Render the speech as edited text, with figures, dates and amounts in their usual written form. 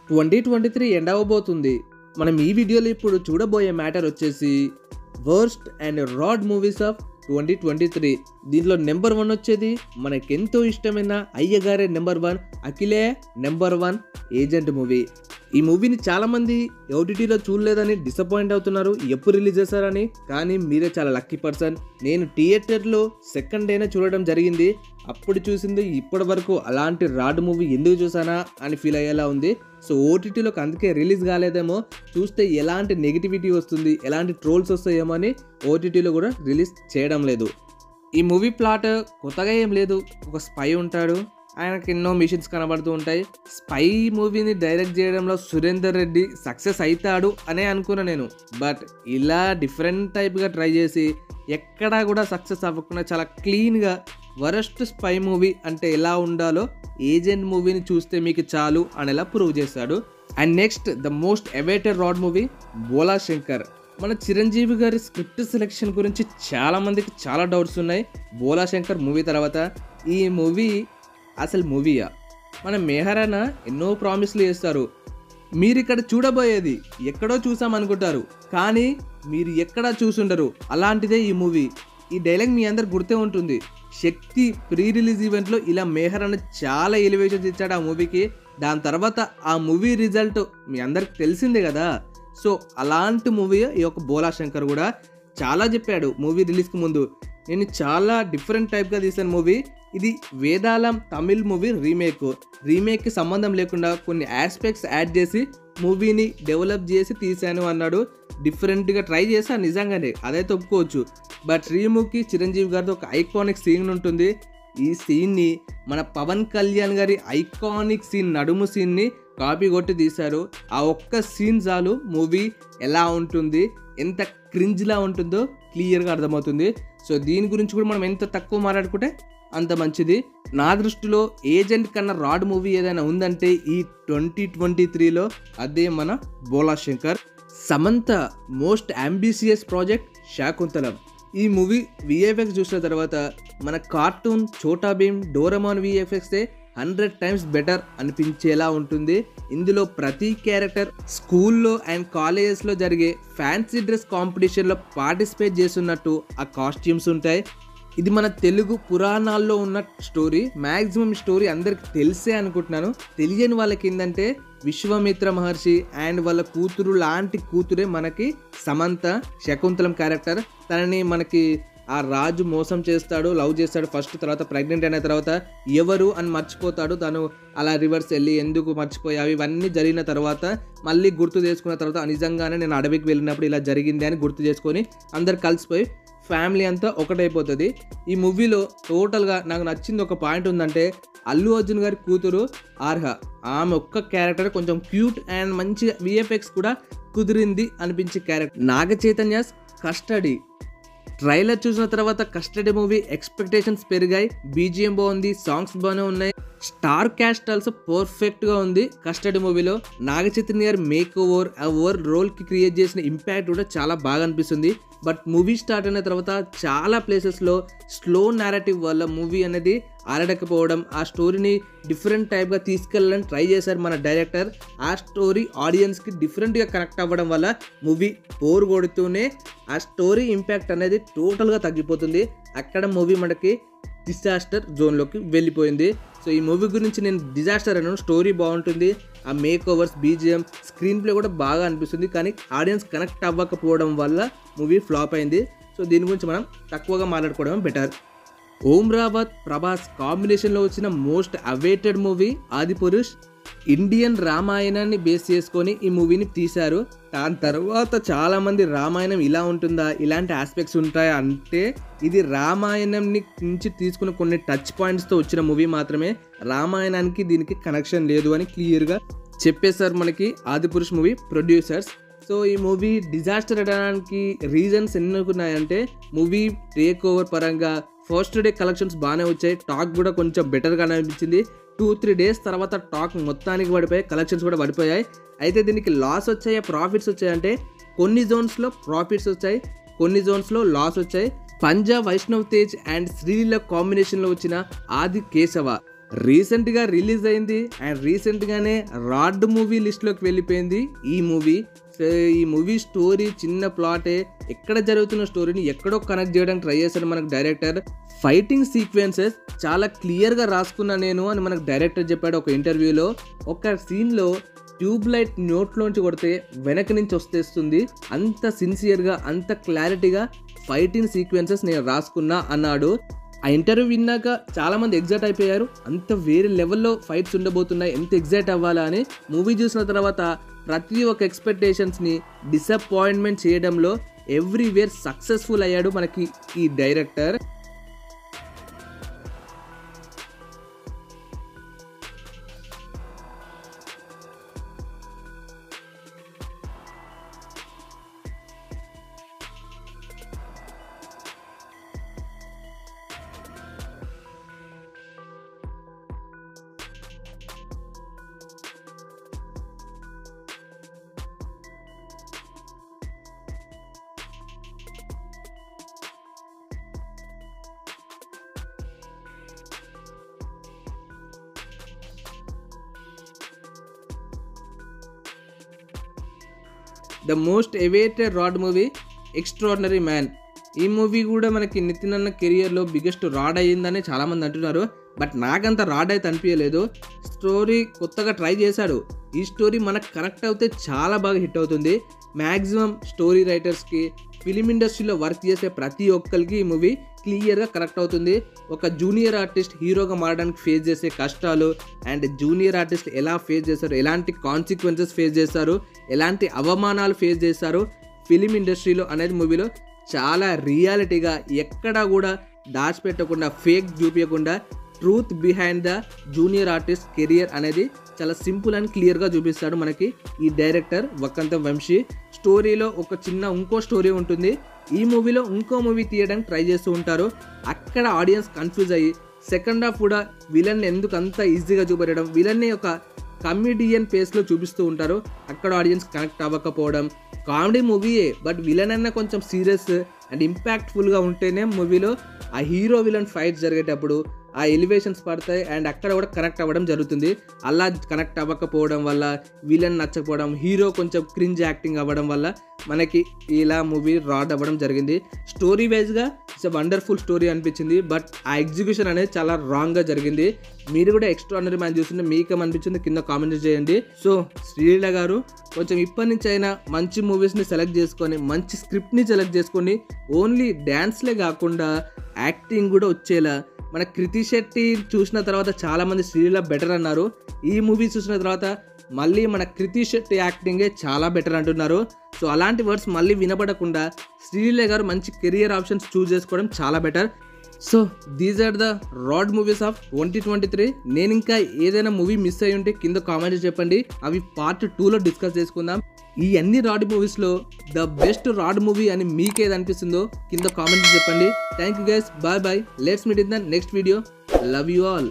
2023 end అవ్వబోతుంది. మనం ఈ వీడియోలో ఇప్పుడు చూడబోయే మ్యాటర్ వచ్చేసి worst and rod movies of 2023. దీంట్లో నెంబర్ 1 వచ్చేది మనకెంతో ఇష్టమైన అయ్యగారే నెంబర్ 1, అఖిలే నెంబర్ 1 ఏజెంట్ మూవీ. ఈ మూవీని చాలామంది ఓటీటీలో చూడలేదని డిసప్పాయింట్ అవుతున్నారు, ఎప్పుడు రిలీజ్ చేశారని. కానీ మీరే చాలా లక్కీ పర్సన్. నేను థియేటర్లో సెకండ్ డేనే చూడడం జరిగింది. అప్పుడు చూసింది ఇప్పటి వరకు అలాంటి రాడ్ మూవీ ఎందుకు చూసానా అని ఫీల్ అయ్యేలా ఉంది. సో ఓటీటీలోకి అందుకే రిలీజ్ కాలేదేమో, చూస్తే ఎలాంటి నెగిటివిటీ వస్తుంది, ఎలాంటి ట్రోల్స్ వస్తాయేమో అని ఓటీటీలో కూడా రిలీజ్ చేయడం లేదు. ఈ మూవీ ప్లాట్ కొత్తగా ఏం లేదు. ఒక స్పై ఉంటాడు, ఆయనకి ఎన్నో మిషన్స్ కనబడుతూ ఉంటాయి. స్పై మూవీని డైరెక్ట్ చేయడంలో సురేందర్ రెడ్డి సక్సెస్ అవుతాడు అనే అనుకున్నా నేను. బట్ ఇలా డిఫరెంట్ టైప్గా ట్రై చేసి ఎక్కడా కూడా సక్సెస్ అవ్వకుండా చాలా క్లీన్గా వరస్ట్ స్పై మూవీ అంటే ఎలా ఉండాలో ఏజెంట్ మూవీని చూస్తే మీకు చాలు అనేలా ప్రూవ్ చేశాడు. And next the most awaited రాడ్ మూవీ బోలా శంకర్. మన చిరంజీవి గారి స్క్రిప్ట్ సెలెక్షన్ గురించి చాలా మందికి చాలా డౌట్స్ ఉన్నాయి. బోలా శంకర్ మూవీ తర్వాత ఈ మూవీ అసలు మూవీయా? మన మెహరానా ఎన్నో ప్రామిస్లు చేస్తారు. మీరు ఇక్కడ చూడబోయేది ఎక్కడో చూసామనుకుంటారు, కానీ మీరు ఎక్కడా చూసుండరు. అలాంటిదే ఈ మూవీ. ఈ డైలాగ్ మీ అందరు గుర్తే ఉంటుంది. శక్తి ప్రీ రిలీజ్ ఈవెంట్లో ఇలా మెహరానా చాలా ఎలివేషన్స్ ఇచ్చాడు ఆ మూవీకి. దాని తర్వాత ఆ మూవీ రిజల్ట్ మీ అందరికి తెలిసిందే కదా. సో అలాంటి మూవీ ఈ యొక్క బోలా శంకర్ కూడా చాలా చెప్పాడు మూవీ రిలీజ్కి ముందు. నేను చాలా డిఫరెంట్ టైప్గా తీసాను మూవీ. ఇది వేదాళం తమిళ్ మూవీ రీమేక్కి సంబంధం లేకుండా కొన్ని ఆస్పెక్ట్స్ యాడ్ చేసి మూవీని డెవలప్ చేసి తీశాను అన్నాడు. డిఫరెంట్గా ట్రై చేశాను నిజంగానే, అదైతే ఒప్పుకోవచ్చు. బట్ రీమూవ్కి చిరంజీవి గారితో ఒక ఐకానిక్ సీన్ ఉంటుంది. ఈ సీన్ని మన పవన్ కళ్యాణ్ గారి ఐకానిక్ సీన్ నడుము సీన్ని కాపీ కొట్టి తీశారు. ఆ ఒక్క సీన్ చాలు మూవీ ఎలా ఉంటుంది, ఎంత క్రింజ్లా ఉంటుందో క్లియర్గా అర్థమవుతుంది. సో దీని గురించి కూడా మనం ఎంత తక్కువ మాట్లాడుకుంటే అంత మంచిది. నా దృష్టిలో ఏజెంట్ కన్నా రాడ్ మూవీ ఏదైనా ఉందంటే ఈ 2023లో అదే మన Bhola Shankar. Samantha most ambitious project Shaakuntalam. ఈ మూవీ విఎఫ్ఎక్స్ చూసిన తర్వాత మన కార్టూన్ చోటా భీమ్ డోరేమాన్ విఎఫ్ఎక్సే 100 times బెటర్ అనిపించేలా ఉంటుంది. ఇందులో ప్రతి క్యారెక్టర్ స్కూల్లో అండ్ కాలేజెస్లో జరిగే ఫ్యాన్సీ డ్రెస్ కాంపిటీషన్లో పార్టిసిపేట్ చేస్తున్నట్టు ఆ కాస్ట్యూమ్స్ ఉంటాయి. ఇది మన తెలుగు పురాణాల్లో ఉన్న స్టోరీ. మ్యాక్సిమం స్టోరీ అందరికి తెలిసే అనుకుంటున్నాను. తెలియని వాళ్ళకి ఏంటంటే విశ్వామిత్ర మహర్షి అండ్ వాళ్ళ కూతురు లాంటి కూతురే మనకి సమంత, శకుంతలం క్యారెక్టర్. తనని మనకి ఆ రాజు మోసం చేస్తాడు, లవ్ చేస్తాడు ఫస్ట్, తర్వాత ప్రెగ్నెంట్ అయిన తర్వాత ఎవరు అని మర్చిపోతాడు. తను అలా రివర్స్ వెళ్ళి ఎందుకు మర్చిపోయావు ఇవన్నీ జరిగిన తర్వాత మళ్ళీ గుర్తు చేసుకున్న తర్వాత నిజంగానే నేను అడవికి వెళ్ళినప్పుడు ఇలా జరిగింది అని గుర్తు చేసుకొని అందరు కలిసిపోయి ఫ్యామిలీ అంతా ఒకటైపోతుంది. ఈ మూవీలో టోటల్గా నాకు నచ్చింది ఒక పాయింట్ ఉందంటే అల్లు అర్జున్ గారి కూతురు ఆర్హ, ఆమె ఒక్క క్యారెక్టర్ కొంచెం క్యూట్ అండ్ మంచిగా విఎఫ్ఎక్స్ కూడా కుదిరింది అనిపించే character. Naga Chaitanya custody trailer చూసిన తర్వాత కస్టడీ మూవీ ఎక్స్పెక్టేషన్స్ పెరిగాయి. బీజిఎం బాగుంది, సాంగ్స్ బాగానే ఉన్నాయి, స్టార్ క్యాస్ట్ ఆల్సో పర్ఫెక్ట్గా ఉంది. కస్టడీ మూవీలో నాగ చైతన్య గారు మేక్ ఓవర్ రోల్కి క్రియేట్ చేసిన ఇంపాక్ట్ కూడా చాలా బాగా అనిపిస్తుంది. బట్ మూవీ స్టార్ట్ అయిన తర్వాత చాలా ప్లేసెస్లో స్లో నేరేటివ్ వల్ల మూవీ అనేది ఆడకపోవడం, ఆ స్టోరీని డిఫరెంట్ టైప్గా తీసుకెళ్ళాలని ట్రై చేశారు మన డైరెక్టర్. ఆ స్టోరీ ఆడియన్స్కి డిఫరెంట్గా కనెక్ట్ అవ్వడం వల్ల మూవీ బోర్ కొడుతూనే ఆ స్టోరీ ఇంపాక్ట్ అనేది టోటల్గా తగ్గిపోతుంది. అక్కడ మూవీ మనకి డిజాస్టర్ జోన్లోకి వెళ్ళిపోయింది. సో ఈ మూవీ గురించి నేను డిజాస్టర్ అన్నాను. స్టోరీ బాగుంటుంది, ఆ make overs, BGM, screen play కూడా బాగా అనిపిస్తుంది. కానీ ఆడియన్స్ కనెక్ట్ అవ్వకపోవడం వల్ల మూవీ ఫ్లాప్ అయింది. సో దీని గురించి మనం తక్కువగా మాట్లాడుకోవడం బెటర్. ఓం రావత్ ప్రభాస్ కాంబినేషన్లో వచ్చిన most awaited movie Adipurush. Indian రామాయణాన్ని బేస్ చేసుకొని ఈ మూవీని తీశారు. దాని తర్వాత చాలామంది రామాయణం ఇలా ఉంటుందా, ఇలాంటి ఆస్పెక్ట్స్ ఉంటాయా అంటే ఇది రామాయణం నుంచి తీసుకున్న కొన్ని టచ్ పాయింట్స్తో వచ్చిన మూవీ మాత్రమే. రామాయణానికి దీనికి కనెక్షన్ లేదు అని క్లియర్గా చెప్పేశారు మనకి ఆదిపురుష్ మూవీ ప్రొడ్యూసర్స్. సో ఈ మూవీ డిజాస్టర్ అనడానికి రీజన్స్ ఎన్నుకున్నాయంటే మూవీ టేక్ ఓవర్ పరంగా ఫస్ట్ డే కలెక్షన్స్ బాగానే వచ్చాయి, టాక్ కూడా కొంచెం బెటర్గా అనిపించింది. 2-3 days తర్వాత టాక్ మొత్తానికి పడిపోయాయి, కలెక్షన్స్ కూడా పడిపోయాయి. అయితే దీనికి లాస్ వచ్చాయా ప్రాఫిట్స్ వచ్చాయంటే కొన్ని జోన్స్లో ప్రాఫిట్స్ వచ్చాయి, కొన్ని జోన్స్లో లాస్ వచ్చాయి. పంజాబ్ వైష్ణవ్ తేజ్ అండ్ శ్రీలీల కాంబినేషన్లో వచ్చిన ఆది కేశవ రీసెంట్గా రిలీజ్ అయింది అండ్ రీసెంట్గానే రాడ్ మూవీ లిస్ట్లోకి వెళ్ళిపోయింది ఈ మూవీ. సో ఈ మూవీ స్టోరీ చిన్న ప్లాటే, ఎక్కడ జరుగుతున్న స్టోరీని ఎక్కడో కనెక్ట్ చేయడానికి ట్రై చేశాడు మనకు డైరెక్టర్. ఫైటింగ్ సీక్వెన్సెస్ చాలా క్లియర్గా రాసుకున్నా నేను అని మనకు డైరెక్టర్ చెప్పాడు ఒక ఇంటర్వ్యూలో. ఒక సీన్లో ట్యూబ్ లైట్ నోట్లోంచి కొడితే వెనక నుంచి వస్తేస్తుంది, అంత సిన్సియర్గా అంత క్లారిటీగా ఫైటింగ్ సీక్వెన్సెస్ నేను రాసుకున్నా అన్నాడు. ఆ ఇంటర్వ్యూ విన్నాక చాలామంది ఎగ్జైట్ అయిపోయారు, అంత వేరే లెవెల్లో ఫైట్స్ ఉండబోతున్నాయి, ఎంత ఎగ్జైట్ అవ్వాలా అని. మూవీ చూసిన తర్వాత ప్రతి ఒక్క ఎక్స్పెక్టేషన్స్ని డిసప్పాయింట్మెంట్ చేయడంలో ఎవ్రీవేర్ సక్సెస్ఫుల్ అయ్యాడు మనకి ఈ డైరెక్టర్. ద మోస్ట్ అవైటెడ్ రాడ్ మూవీ ఎక్స్ట్రాడినరీ మ్యాన్. ఈ మూవీ కూడా మనకి నితిన్ అన్న కెరియర్లో బిగ్గెస్ట్ రాడ్ అయ్యిందని చాలామంది అంటున్నారు. బట్ నాకంత రాడ్ అయితే అనిపించలేదు. స్టోరీ కొత్తగా ట్రై చేశాడు. ఈ స్టోరీ మనకు కనెక్ట్ అవుతే చాలా బాగా హిట్ అవుతుంది. మ్యాక్సిమం స్టోరీ రైటర్స్కి, ఫిలిం ఇండస్ట్రీలో వర్క్ చేసే ప్రతి ఒక్కరికి ఈ మూవీ క్లియర్గా కనెక్ట్ అవుతుంది. ఒక జూనియర్ ఆర్టిస్ట్ హీరోగా మారడానికి ఫేస్ చేసే కష్టాలు అండ్ జూనియర్ ఆర్టిస్ట్ ఎలా ఫేస్ చేస్తారు, ఎలాంటి కాన్సిక్వెన్సెస్ ఫేస్ చేస్తారు, ఎలాంటి అవమానాలు ఫేస్ చేస్తారు ఫిలిం ఇండస్ట్రీలో అనేది మూవీలో చాలా రియాలిటీగా, ఎక్కడా కూడా దాచిపెట్టకుండా, ఫేక్ చూపించకుండా truth behind the junior artist career అనేది చాలా సింపుల్ అండ్ క్లియర్గా చూపిస్తాడు మనకి ఈ డైరెక్టర్ వక్కంతం వంశీ. స్టోరీలో ఒక చిన్న ఇంకో స్టోరీ ఉంటుంది, ఈ మూవీలో ఇంకో మూవీ తీయడానికి ట్రై చేస్తూ ఉంటారు. అక్కడ ఆడియన్స్ కన్ఫ్యూజ్ అయ్యి సెకండ్ హాఫ్ కూడా విలన్ ఎందుకు అంత ఈజీగా చూపెట్టడం, విలన్ని ఒక కమెడియన్ పేస్లో చూపిస్తూ ఉంటారు. అక్కడ ఆడియన్స్ కనెక్ట్ అవ్వకపోవడం. కామెడీ మూవీయే బట్ విలన్ అన్న కొంచెం సీరియస్ అండ్ ఇంపాక్ట్ఫుల్గా ఉంటేనే మూవీలో ఆ హీరో విలన్ ఫైట్స్ జరిగేటప్పుడు ఆ ఎలివేషన్స్ పడతాయి అండ్ అక్కడ కూడా కనెక్ట్ అవ్వడం జరుగుతుంది. అలా కనెక్ట్ అవ్వకపోవడం వల్ల, విలన్ నచ్చకపోవడం, హీరో కొంచెం క్రింజ్ యాక్టింగ్ అవ్వడం వల్ల మనకి ఇలా మూవీ రాడ్ అవ్వడం జరిగింది. స్టోరీ వైజ్గా ఇట్స్ ఎ వండర్ఫుల్ స్టోరీ అనిపించింది, బట్ ఆ ఎగ్జిక్యూషన్ అనేది చాలా రాంగ్గా జరిగింది. మీరు కూడా ఎక్స్ట్రాడినరీ మ్యాన్ చూస్తుంటే మీకేమనిపించింది కింద కామెంట్ చేయండి. సో శ్రీలీల గారు కొంచెం ఇప్పటి నుంచి అయినా మంచి మూవీస్ని సెలెక్ట్ చేసుకొని, మంచి స్క్రిప్ట్ని సెలెక్ట్ చేసుకొని, ఓన్లీ డ్యాన్స్లే కాకుండా యాక్టింగ్ కూడా వచ్చేలా. మన కృతి శెట్టి చూసిన తర్వాత చాలామంది శ్రీలీల బెటర్ అన్నారు. ఈ మూవీ చూసిన తర్వాత మళ్ళీ మన కృతి శెట్టి యాక్టింగే చాలా బెటర్ అంటున్నారు. సో అలాంటి వర్డ్స్ మళ్ళీ వినపడకుండా శ్రీలీల గారు మంచి కెరియర్ ఆప్షన్స్ చూస్ చేసుకోవడం చాలా better. So these are the rad movies of 2023. నేను ఇంకా ఏదైనా మూవీ మిస్ అయ్యి ఉంటే కింద కామెంట్ చెప్పండి, అవి పార్ట్ 2లో డిస్కస్ చేసుకుందాం. ఈ అన్ని రాడ్ మూవీస్లో ద బెస్ట్ రాడ్ మూవీ అని మీకేది అనిపిస్తుందో కింద కామెంట్ చెప్పండి. Thank you guys, bye bye, let's meet in the next video. Love you all.